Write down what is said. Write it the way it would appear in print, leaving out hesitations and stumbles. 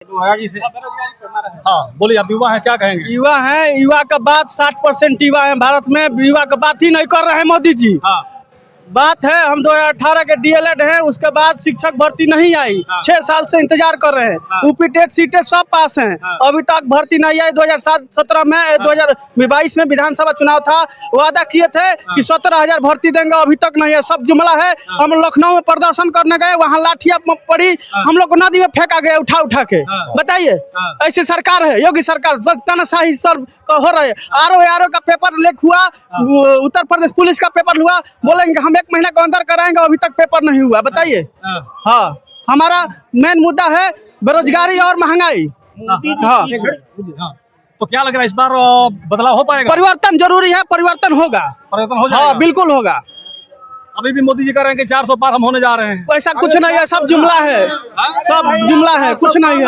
महाराज जी से हाँ बोलिए, आप युवा हैं, क्या कहेंगे? युवा है, युवा का बात 60% युवा है भारत में। युवा का बात ही नहीं कर रहे हैं मोदी जी। हाँ बात है हम 2018 के डीएलएड हैं, उसके बाद शिक्षक भर्ती नहीं आई। हाँ। 6 साल से इंतजार कर रहे हैं। हाँ। यूपी टेट सीटेट सब पास हैं। हाँ। अभी तक भर्ती नहीं आई। 2017 में 2022 में विधानसभा चुनाव था, वादा किए थे कि 17,000 भर्ती देंगे, अभी तक नहीं है, सब जुमला है। हम लखनऊ में प्रदर्शन करने गए, वहाँ लाठियां पड़ी, हम लोग को नदी में फेंका गया उठा उठा के। हाँ। बताइए, हाँ। ऐसी सरकार है, योगी सरकार, तानाशाही सर हो रहे। आरओ का पेपर लीक हुआ, उत्तर प्रदेश पुलिस का पेपर हुआ, बोलेंगे हम 1 महीने के अंदर कराएंगे, अभी तक पेपर नहीं हुआ। बताइए। हाँ। हाँ, हमारा मेन मुद्दा है बेरोजगारी और महंगाई। हाँ, हाँ। तो क्या लग रहा है इस बार बदलाव हो पाएगा? परिवर्तन जरूरी है, परिवर्तन होगा। परिवर्तन हो जाएगा? हाँ, बिल्कुल होगा। अभी भी मोदी जी कह रहे हैं कि 400 पार हम होने जा रहे हैं। ऐसा कुछ नहीं है, सब जुमला है, सब जुमला है, कुछ नहीं है।